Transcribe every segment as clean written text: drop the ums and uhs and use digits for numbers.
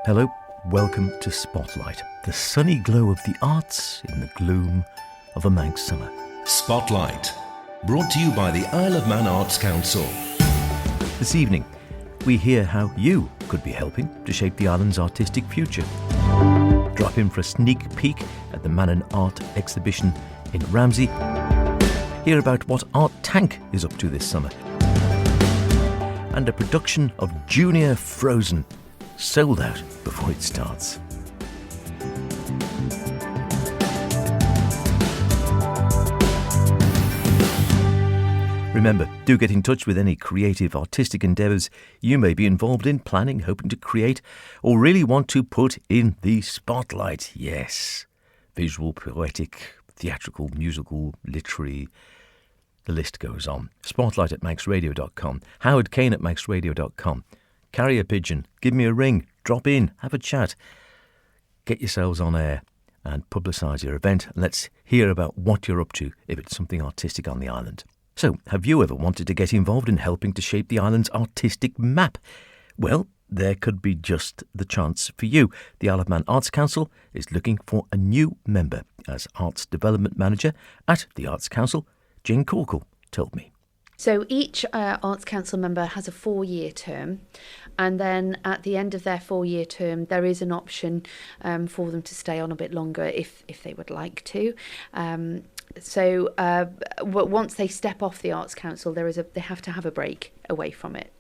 Hello, welcome to Spotlight, the sunny glow of the arts in the gloom of a Manx summer. Spotlight, brought to you by the Isle of Man Arts Council. This evening, we hear how you could be helping to shape the island's artistic future. Drop in for a sneak peek at the Mannan Art exhibition in Ramsey. Hear about what Art Tank is up to this summer. And a production of Junior Frozen, sold out before it starts. Remember, do get in touch with any creative artistic endeavours you may be involved in, planning, hoping to create, or really want to put in the spotlight. Yes, visual, poetic, theatrical, musical, literary, the list goes on. Spotlight at manxradio.com, Howard Kane at manxradio.com. Carry a pigeon, give me a ring, drop in, have a chat. Get yourselves on air and publicise your event. Let's hear about what you're up to if it's something artistic on the island. So, have you ever wanted to get involved in helping to shape the island's artistic map? Well, there could be just the chance for you. The Isle of Man Arts Council is looking for a new member. As Arts Development Manager at the Arts Council, Jane Corkle told me. So each Arts Council member has a 4-year term, and then at the end of their 4-year term there is an option for them to stay on a bit longer if they would like to. So once they step off the Arts Council, they have to have a break away from it.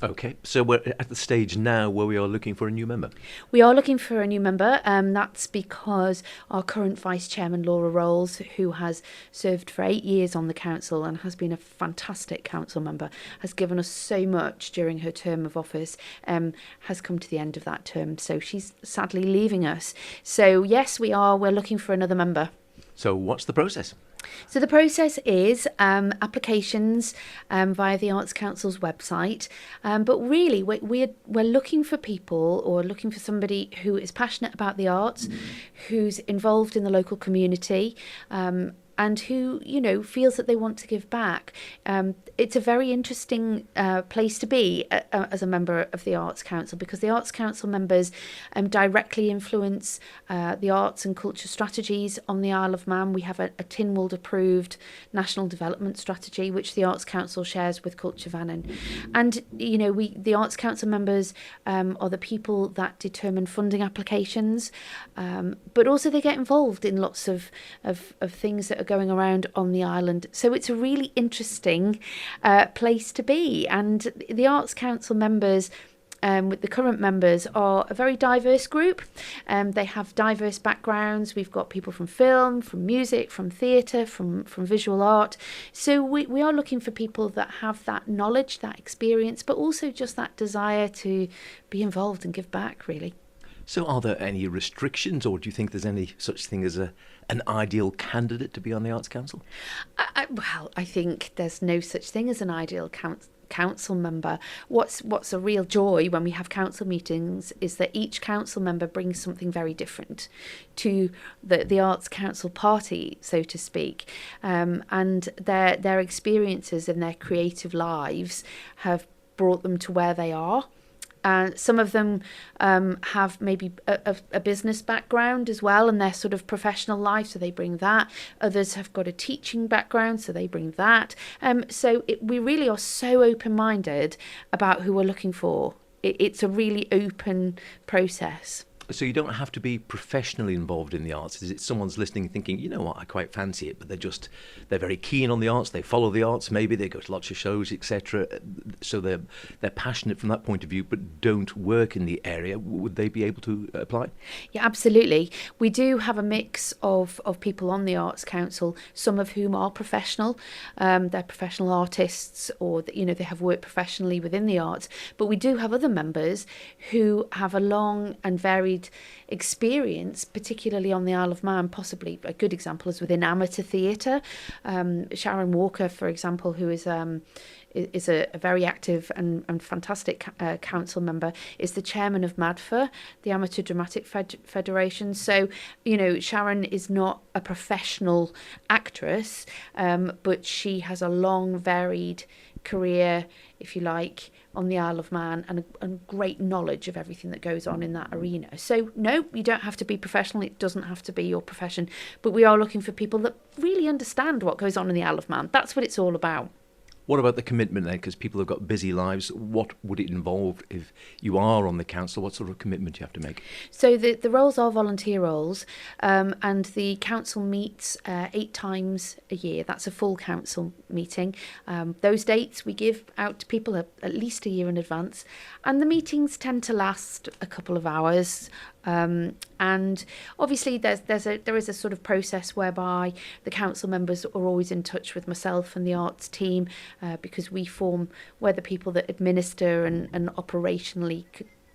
Okay, so we're at the stage now where we are looking for a new member. We are looking for a new member. That's because our current Vice Chairman, Laura Rolls, who has served for 8 years on the council and has been a fantastic council member, has given us so much during her term of office, has come to the end of that term. So she's sadly leaving us. So yes, we're looking for another member. So what's the process? So the process is applications via the Arts Council's website, but really we're looking for people, or looking for somebody who is passionate about the arts, who's involved in the local community, and who, feels that they want to give back. It's a very interesting place to be as a member of the Arts Council, because the Arts Council members directly influence the arts and culture strategies on the Isle of Man. We have a Tynwald approved national development strategy, which the Arts Council shares with Culture Vannin. And, the Arts Council members are the people that determine funding applications, but also they get involved in lots of things that are going around on the island. So it's a really interesting place to be. And the Arts Council members, with the current members, are a very diverse group. They have diverse backgrounds. We've got people from film, from music, from theatre, from visual art. So we are looking for people that have that knowledge, that experience, but also just that desire to be involved and give back, really. So are there any restrictions, or do you think there's any such thing as an ideal candidate to be on the Arts Council? I think there's no such thing as an ideal council member. What's a real joy when we have council meetings is that each council member brings something very different to the Arts Council party, so to speak, and their experiences and their creative lives have brought them to where they are. Some of them have maybe a business background as well, and their sort of professional life, so they bring that. Others have got a teaching background, so they bring that. We really are so open-minded about who we're looking for. It's a really open process. So you don't have to be professionally involved in the arts. Is it someone's listening thinking, you know what, I quite fancy it, but they're very keen on the arts, they follow the arts, maybe they go to lots of shows, etc. So they're passionate from that point of view, but don't work in the area. Would they be able to apply? Yeah, absolutely. We do have a mix of people on the Arts Council, some of whom are professional. They're professional artists, or they have worked professionally within the arts. But we do have other members who have a long and varied experience, particularly on the Isle of Man. Possibly a good example is within amateur theatre. Sharon Walker, for example, who is a very active and fantastic council member, is the chairman of MADFA, the Amateur Dramatic Federation. So, Sharon is not a professional actress, but she has a long, varied career, if you like, on the Isle of Man and great knowledge of everything that goes on in that arena. So no, you don't have to be professional. It doesn't have to be your profession. But we are looking for people that really understand what goes on in the Isle of Man. That's what it's all about. What about the commitment then? Because people have got busy lives. What would it involve if you are on the council? What sort of commitment do you have to make? So the roles are volunteer roles, and the council meets 8 times a year. That's a full council meeting. Those dates we give out to people at least a year in advance, and the meetings tend to last a couple of hours. And obviously there is a sort of process whereby the council members are always in touch with myself and the arts team, because we're the people that administer and operationally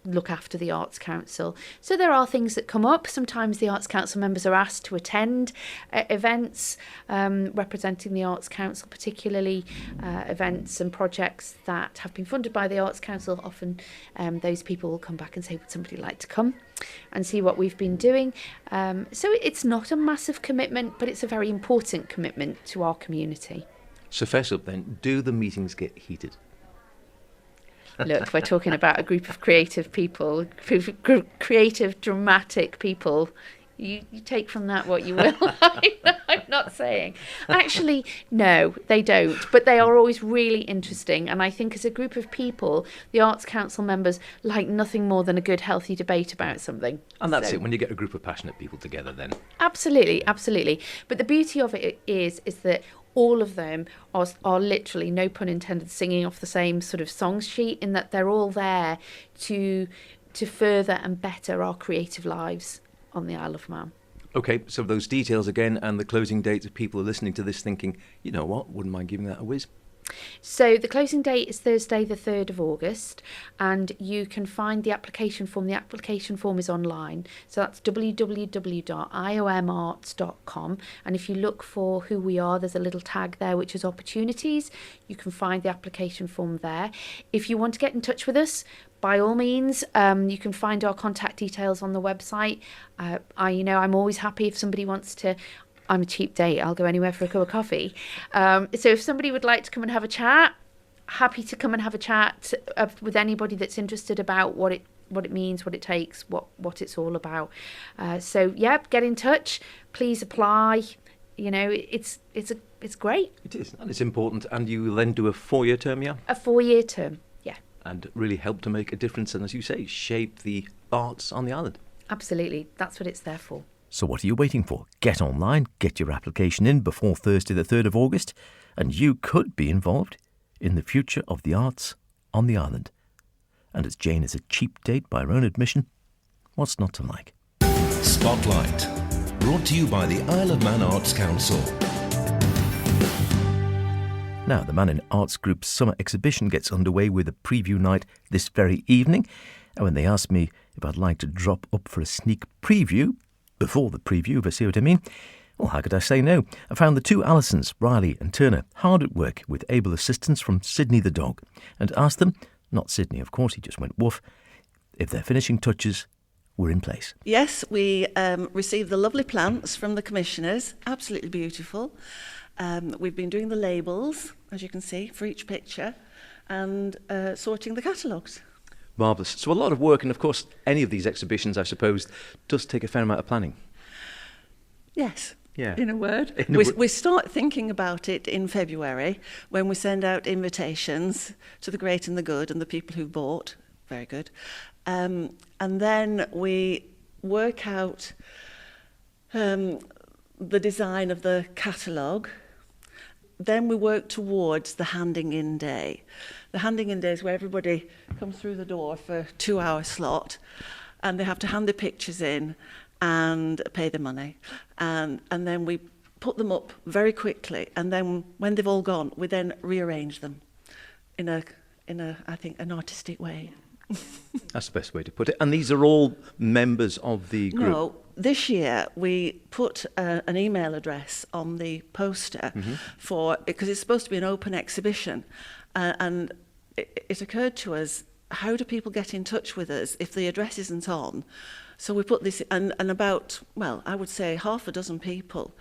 look after the Arts Council. So there are things that come up. Sometimes the Arts Council members are asked to attend events representing the Arts Council, particularly events and projects that have been funded by the Arts Council. Often those people will come back and say, would somebody like to come and see what we've been doing? So it's not a massive commitment, but it's a very important commitment to our community. So first up then, do the meetings get heated? Look, we're talking about a group of creative people, creative, dramatic people. You take from that what you will. I'm not saying. Actually, no, they don't. But they are always really interesting. And I think as a group of people, the Arts Council members like nothing more than a good, healthy debate about something. And that's it, when you get a group of passionate people together then. Absolutely, absolutely. But the beauty of it is that all of them are literally, no pun intended, singing off the same sort of song sheet, in that they're all there to further and better our creative lives on the Isle of Man. Okay, so those details again and the closing dates, if people are listening to this thinking, you know what, wouldn't mind giving that a whiz. So the closing date is Thursday the 3rd of August, and you can find the application form. The application form is online, so that's www.iomarts.com, and if you look for who we are, there's a little tag there which is opportunities. You can find the application form there. If you want to get in touch with us, by all means, you can find our contact details on the website. I'm always happy if somebody wants to. I'm a cheap date. I'll go anywhere for a cup of coffee. So if somebody would like to come and have a chat, happy to come and have a chat with anybody that's interested about what it means, what it takes, what it's all about. So yeah, get in touch. Please apply. You know, it's great. It is, and it's important. And you then do a 4-year term, yeah? A 4-year term, yeah. And really help to make a difference, and as you say, shape the arts on the island. Absolutely, that's what it's there for. So what are you waiting for? Get online, get your application in before Thursday the 3rd of August, and you could be involved in the future of the arts on the island. And as Jane is a cheap date by her own admission, what's not to like? Spotlight, brought to you by the Isle of Man Arts Council. Now, the Mannan Arts Group's summer exhibition gets underway with a preview night this very evening, and when they asked me if I'd like to drop up for a sneak preview, before the preview, if I see what I mean, well, how could I say no? I found the two Allisons, Riley and Turner, hard at work with able assistance from Sydney the dog, and asked them, not Sydney, of course, he just went woof, if their finishing touches were in place. Yes, we received the lovely plants from the commissioners, absolutely beautiful. We've been doing the labels, as you can see, for each picture, and sorting the catalogues. Marvellous. So a lot of work, and of course any of these exhibitions, I suppose, does take a fair amount of planning. Yes. Yeah. In a word. We start thinking about it in February when we send out invitations to the great and the good and the people who've bought. Very good. And then we work out the design of the catalogue. Then we work towards the handing in day. The handing in day is where everybody comes through the door for a 2-hour slot, and they have to hand their pictures in and pay the money. And then we put them up very quickly, and then when they've all gone, we then rearrange them in a I think, an artistic way. That's the best way to put it. And these are all members of the group? No, this year we put an email address on the poster because it's supposed to be an open exhibition, and it occurred to us, how do people get in touch with us if the address isn't on? So we put this, and about, well, I would say 6 people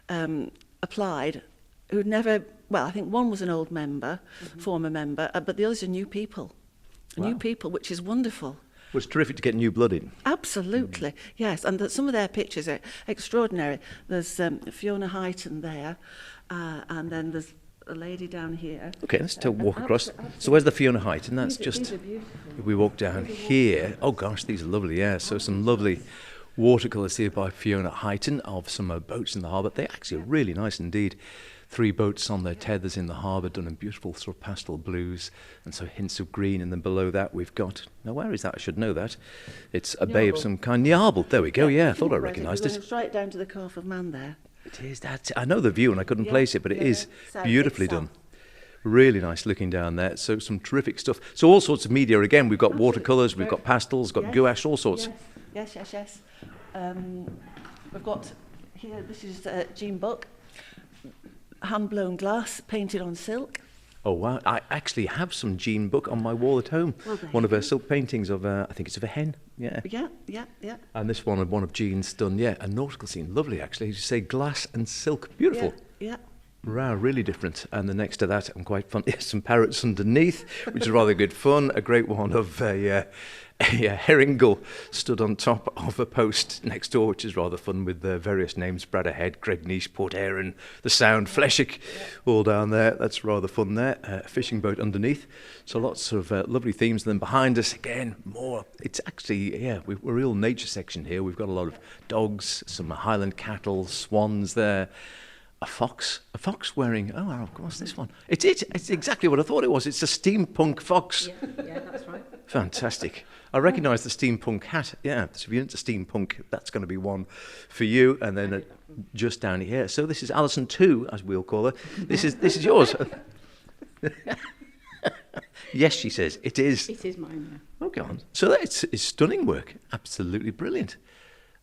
applied who'd never, well, I think one was an old member, former member, but the others are new people. new people, which is wonderful. Well, it's terrific to get new blood in. Absolutely, yes. And some of their pictures are extraordinary. There's Fiona Highton there, and then there's a lady down here. Okay, let's walk across. So where's the Fiona Height? And that's just, if we walk down here, oh gosh, these are lovely, yeah. So some lovely watercolours here by Fiona Heighton of some boats in the harbour. They actually are really nice indeed. 3 boats on their tethers in the harbour, done in beautiful sort of pastel blues and so hints of green. And then below that we've got, now where is that? I should know that. It's a bay of some kind. Nyarble, there we go, yeah, I thought I recognised it. It's right down to the Calf of Man there. It is, I know the view and I couldn't place it, but it is beautifully done. Really nice looking down there. So some terrific stuff. So all sorts of media again. We've got watercolours, we've got pastels, got gouache, all sorts. Yes. We've got here, this is Jean Buck, hand-blown glass, painted on silk. Oh wow, I actually have some Jean Buck on my wall at home. Well, one of her silk paintings of, I think it's of a hen. Yeah. Yeah. And this one of Jean's done, a nautical scene. Lovely actually. As you say, glass and silk. Beautiful. Yeah. Wow, really different. And the next to that, I'm quite fun. Some parrots underneath, which is rather good fun. A great one of a herring gull stood on top of a post next door, which is rather fun, with various names: Bradderhead, Greg Nice, Port Erin, the Sound, Fleshwick, all down there. That's rather fun there. A fishing boat underneath. So lots of lovely themes. And then behind us, again, more. It's actually, we're a real nature section here. We've got a lot of dogs, some Highland cattle, swans there. A fox wearing, what's this one? It's exactly what I thought it was. It's a steampunk fox. Yeah, that's right. Fantastic. I recognise the steampunk hat. Yeah, so if you're into steampunk, that's going to be one for you. And then just down here. So this is Alison 2, as we'll call her. This is yours. Yes, she says. It is. It is mine, yeah. Oh, go on. So it's stunning work. Absolutely brilliant.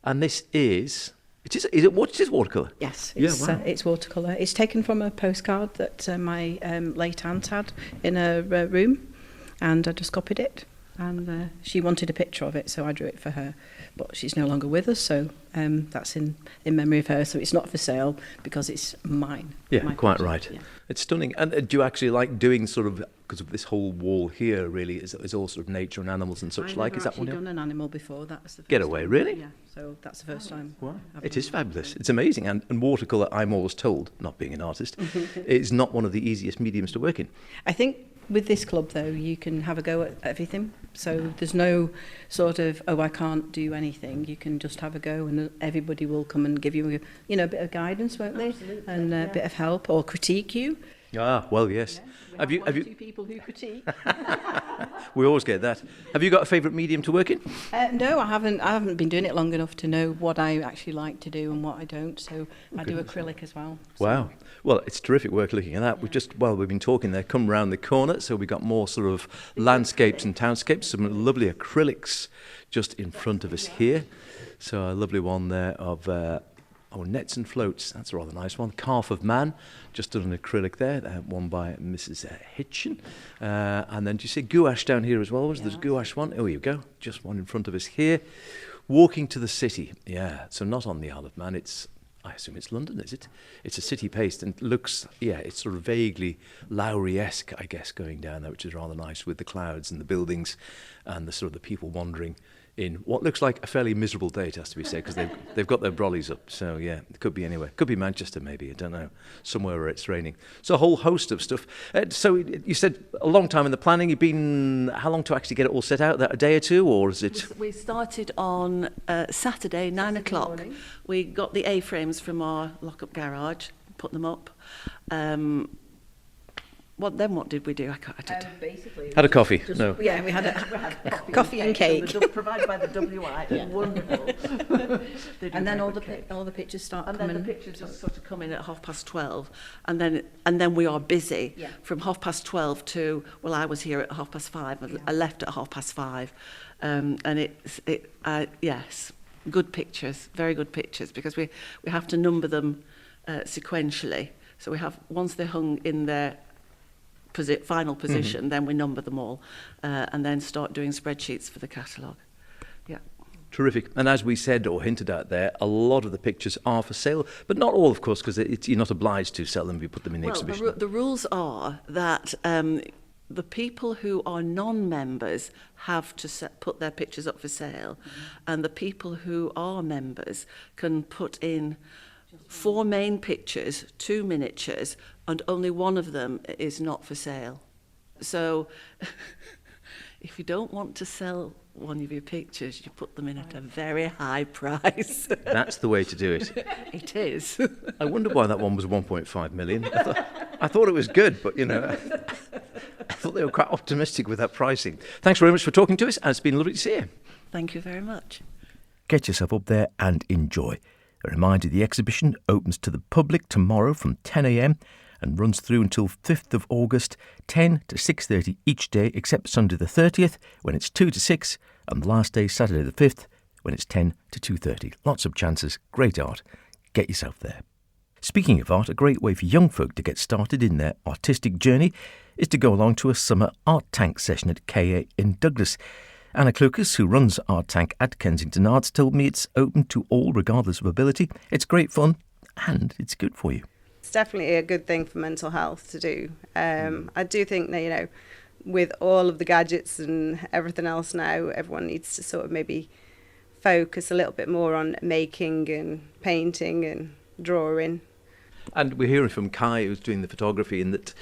And this is... What is this watercolour? Yes, it's watercolour. It's taken from a postcard that my late aunt had in her room, and I just copied it. And she wanted a picture of it, so I drew it for her. But she's no longer with us, so that's in memory of her. So it's not for sale because it's mine. Yeah, my quite picture. right. Yeah. It's stunning. And do you actually like doing sort of, because of this whole wall here really is all sort of nature and animals and such like? Is that one? I've done an animal before. That was the first Get away, time. really? Yeah, so that's the first time. Wow. It is fabulous. It's amazing. And watercolour, I'm always told, not being an artist, is not one of the easiest mediums to work in. I think with this club, though, you can have a go at everything. So there's no sort of, I can't do anything. You can just have a go, and everybody will come and give you, a bit of guidance, won't they? Absolutely, And a bit of help, or critique you. Ah, well, yes. Yeah, we have two people who critique. We always get that. Have you got a favourite medium to work in? No, I haven't. I haven't been doing it long enough to know what I actually like to do and what I don't. So I do acrylic as well. So. Wow. Well, it's terrific work looking at that. Yeah. We've been talking there, come round the corner, so we've got more sort of landscapes and townscapes, some lovely acrylics just in front of us here. So a lovely one there of Nets and Floats. That's a rather nice one. Calf of Man, just done an acrylic there, one by Mrs. Hitchin. And then do you see gouache down here as well? There's a gouache one. Oh, here you go. Just one in front of us here. Walking to the City. Yeah, so not on the Isle of Man. I assume it's London, is it? It's a city paste and looks, it's sort of vaguely Lowry-esque, I guess, going down there, which is rather nice with the clouds and the buildings and the sort of the people wandering in what looks like a fairly miserable day, it has to be said, because they've got their brollies up. So, it could be anywhere. Could be Manchester, maybe, I don't know, somewhere where it's raining. So a whole host of stuff. So you said a long time in the planning. You've been, how long to actually get it all set out? A day or two, or is it? We started on Saturday, 9 o'clock. Morning. We got the A-frames from our lock-up garage, put them up. What did we do? I did. Basically, Had a coffee? No. Yeah, we had a coffee and cake. Provided by the WI. Yeah. Wonderful. And then all the pictures start and coming. then the pictures just sort of come in at 12:30, and then we are busy from 12:30 to, well, I was here at 5:30. I left at 5:30, and yes, good pictures, very good pictures, because we have to number them sequentially. So we have, once they're hung in their final position, then we number them all, and then start doing spreadsheets for the catalogue. Yeah. Terrific. And as we said or hinted at there, a lot of the pictures are for sale, but not all, of course, because you're not obliged to sell them if you put them in the exhibition. The rules are that the people who are non-members have to put their pictures up for sale, and the people who are members can put in 4 main pictures, 2 miniatures, and only one of them is not for sale. So if you don't want to sell one of your pictures, you put them in at a very high price. That's the way to do it. It is. I wonder why that one was 1.5 million. I thought it was good, but, I thought they were quite optimistic with that pricing. Thanks very much for talking to us, and it's been lovely to see you. Thank you very much. Get yourself up there and enjoy. A reminder, the exhibition opens to the public tomorrow from 10 a.m. and runs through until 5th of August, 10 to 6:30 each day, except Sunday the 30th, when it's 2 to 6, and the last day, Saturday the 5th, when it's 10 to 2:30. Lots of chances, great art. Get yourself there. Speaking of art, a great way for young folk to get started in their artistic journey is to go along to a summer art tank session at KA in Douglas. Anna Clucas, who runs Art Tank at Kensington Arts, told me it's open to all regardless of ability. It's great fun and it's good for you. It's definitely a good thing for mental health to do. I do think that, with all of the gadgets and everything else now, everyone needs to sort of maybe focus a little bit more on making and painting and drawing. And we're hearing from Kai, who's doing the photography, in that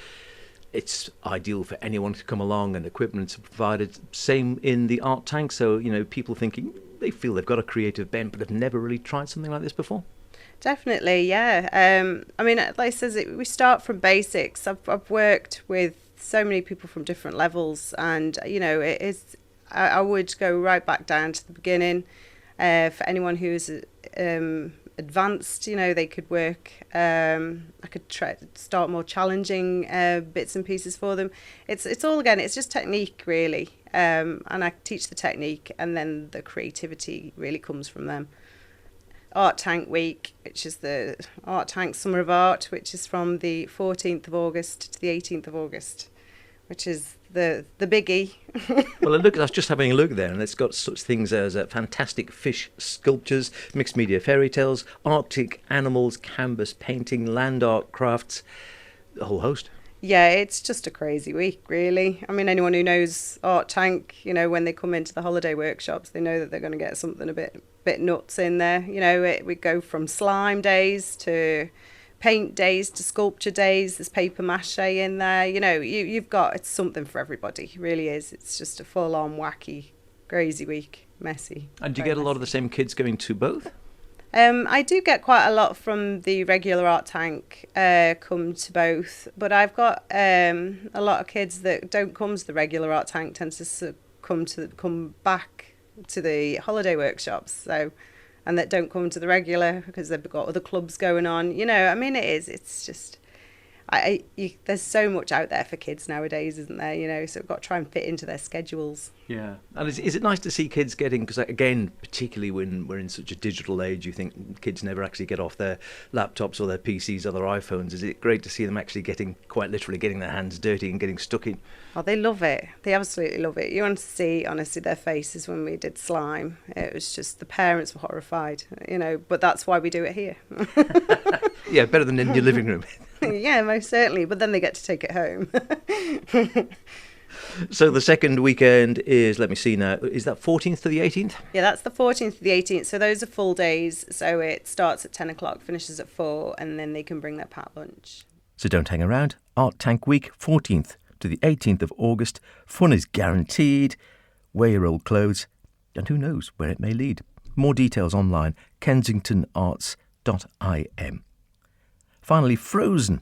it's ideal for anyone to come along, and equipment are provided. Same in the art tank. So, people thinking they feel they've got a creative bent but have never really tried something like this before. Definitely, yeah. Like I says, we start from basics. I've worked with so many people from different levels, and it is. I would go right back down to the beginning. For anyone who's advanced, they could work. I could start more challenging bits and pieces for them. It's all, again, it's just technique really, and I teach the technique, and then the creativity really comes from them. Art Tank Week, which is the Art Tank Summer of Art, which is from the 14th of August to the 18th of August, which is the biggie. Well, I was just having a look there, and it's got such things as fantastic fish sculptures, mixed media fairy tales, Arctic animals, canvas painting, land art crafts, a whole host. Yeah, it's just a crazy week, really. I mean, anyone who knows Art Tank, when they come into the holiday workshops, they know that they're going to get something a bit nuts in there. We go from slime days to paint days to sculpture days. There's paper mache in there. You've got, it's something for everybody. It really is. It's just a full-on wacky, crazy week, messy. And do you get a lot of the same kids going to both? I do get quite a lot from the regular Art Tank come to both, but I've got a lot of kids that don't come to the regular Art Tank, tend to come back to the holiday workshops, and that don't come to the regular because they've got other clubs going on. It's just there's so much out there for kids nowadays, isn't there? So we've got to try and fit into their schedules. Yeah. And is it nice to see kids getting, because again, particularly when we're in such a digital age, you think kids never actually get off their laptops or their PCs or their iPhones. Is it great to see them actually quite literally getting their hands dirty and getting stuck in? Oh, they love it. They absolutely love it. You want to see, honestly, their faces when we did slime. It was just, the parents were horrified, but that's why we do it here. Yeah, better than in your living room. Yeah, most certainly. But then they get to take it home. So the second weekend is, let me see now, is that 14th to the 18th? Yeah, that's the 14th to the 18th. So those are full days. So it starts at 10 o'clock, finishes at 4, and then they can bring their packed lunch. So don't hang around. Art Tank Week, 14th to the 18th of August. Fun is guaranteed. Wear your old clothes, and who knows where it may lead. More details online, kensingtonarts.im. Finally, Frozen.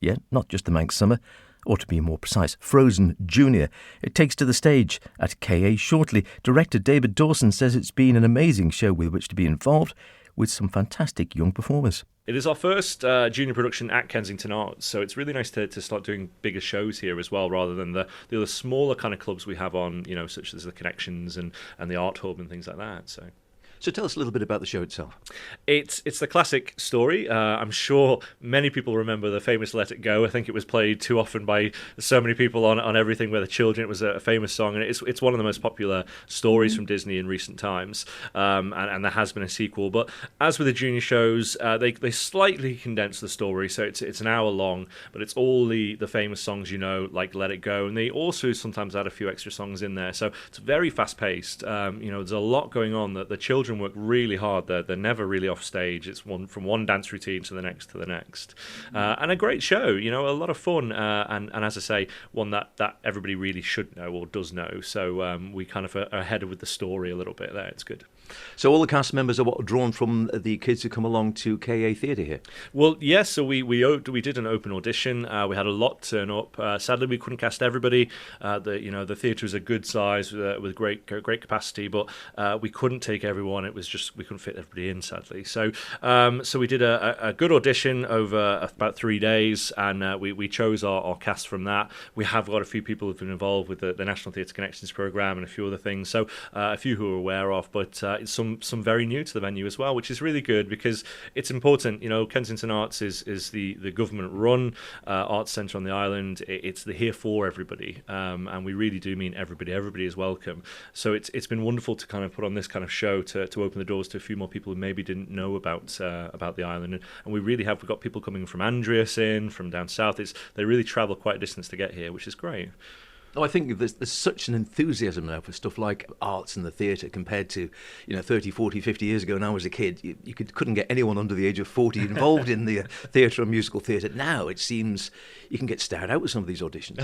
Yeah, not just the Manx Summer, or to be more precise, Frozen Junior. It takes to the stage at KA shortly. Director David Dawson says it's been an amazing show with which to be involved, with some fantastic young performers. It is our first junior production at Kensington Arts, so it's really nice to start doing bigger shows here as well, rather than the other smaller kind of clubs we have on, such as the Connections and the Art Hub and things like that. So tell us a little bit about the show itself. It's the classic story. I'm sure many people remember the famous "Let It Go." I think it was played too often by so many people on everything with the children. It was a famous song, and it's one of the most popular stories from Disney in recent times. And there has been a sequel, but as with the junior shows, they slightly condense the story, so it's an hour long, but it's all the famous songs, like "Let It Go," and they also sometimes add a few extra songs in there. So it's very fast paced. There's a lot going on. That the children work really hard. They're never really off stage. It's from one dance routine to the next and a great show. A lot of fun, and as I say, one that everybody really should know or does know. So we kind of are ahead with the story a little bit there. It's good. So all the cast members are drawn from the kids who come along to KA Theatre here? Well, yes. So we did an open audition. We had a lot turn up. Sadly, we couldn't cast everybody. The theatre is a good size with great capacity, but we couldn't take everyone. It was just we couldn't fit everybody in, sadly. So we did a good audition over about 3 days, and we chose our cast from that. We have got a few people who've been involved with the National Theatre Connections programme and a few other things. So a few who are aware of, but some very new to the venue as well, which is really good because it's important. Kensington Arts is the government-run arts centre on the island. It's here for everybody, and we really do mean everybody. Everybody is welcome. So it's been wonderful to kind of put on this kind of show to open the doors to a few more people who maybe didn't know about the island, and we've got people coming from Andreas from down south. They really travel quite a distance to get here, which is great. Oh, I think there's such an enthusiasm now for stuff like arts and the theatre compared to 30, 40, 50 years ago. When I was a kid, you couldn't get anyone under the age of 40 involved in the theatre or musical theatre. Now it seems you can get stared out with some of these auditions.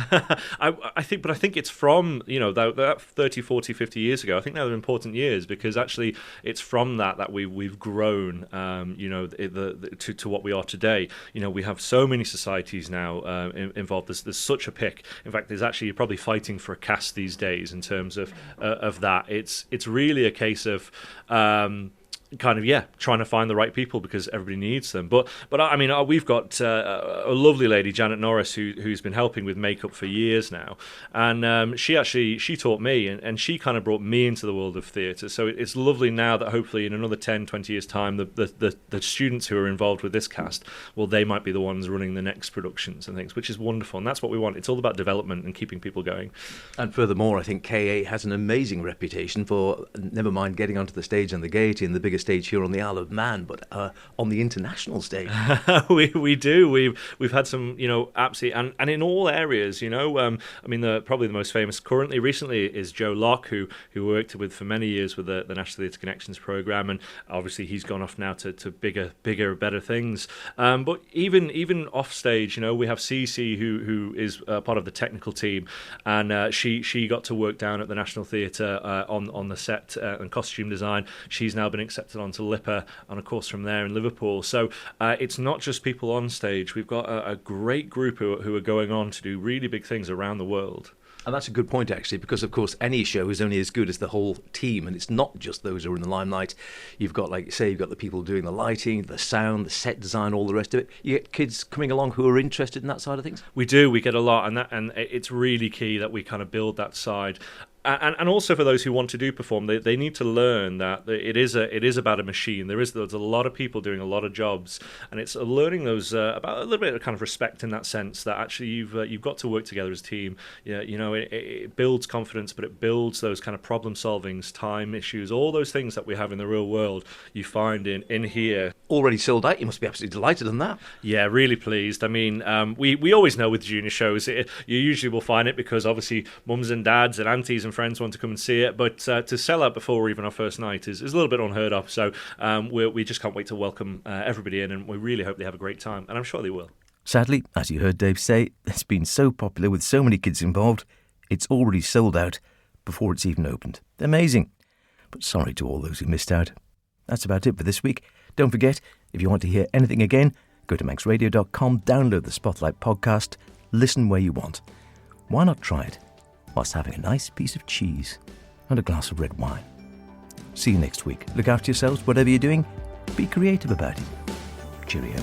I think it's from that 30, 40, 50 years ago. I think they're important years because actually it's from that we've grown to what we are today. We have so many societies now involved. There's such a pick. In fact, there's actually probably fighting for a cast these days in terms of that. It's really a case of trying to find the right people because everybody needs them. But I mean, we've got a lovely lady, Janet Norris, who's been helping with makeup for years now, and she taught me, and she kind of brought me into the world of theatre. So it's lovely now that hopefully in another 10, 20 years' time, the students who are involved with this cast, they might be the ones running the next productions and things, which is wonderful, and that's what we want. It's all about development and keeping people going. And furthermore, I think KA has an amazing reputation for, never mind getting onto the stage and the Gaiety and the biggest stage here on the Isle of Man, but on the international stage. we do. We've had some, absolutely, and in all areas, probably the most famous recently is Joe Locke, who worked with for many years with the National Theatre Connections programme, and obviously he's gone off now to bigger, better things. But even off stage, we have Cece, who is part of the technical team, and she got to work down at the National Theatre on the set and costume design. She's now been accepted onto Lipper on a course from there in Liverpool. So it's not just people on stage. We've got a great group who are going on to do really big things around the world. And that's a good point, actually, because, of course, any show is only as good as the whole team, and it's not just those who are in the limelight. You've got, like you say, you've got the people doing the lighting, the sound, the set design, all the rest of it. You get kids coming along who are interested in that side of things? We do. We get a lot, and it's really key that we kind of build that side. And also for those who want to perform, they need to learn that it is about a machine. There's a lot of people doing a lot of jobs, and it's learning those about a little bit of kind of respect in that sense that actually you've got to work together as a team. It builds confidence, but it builds those kind of problem solvings, time issues, all those things that we have in the real world. You find in here. Already sold out. You must be absolutely delighted on that. Yeah, really pleased. I mean, we always know with junior shows, you usually will find it because obviously mums and dads and aunties and friends want to come and see it, but to sell out before even our first night is a little bit unheard of. So we just can't wait to welcome everybody in, and we really hope they have a great time, and I'm sure they will. Sadly, as you heard Dave say, it's been so popular with so many kids involved, it's already sold out before it's even opened. Amazing. But sorry to all those who missed out. That's about it for this week. Don't forget, if you want to hear anything again, go to maxradio.com, download the Spotlight podcast, listen where you want. Why not try it whilst having a nice piece of cheese and a glass of red wine? See you next week. Look after yourselves, whatever you're doing. Be creative about it. Cheerio.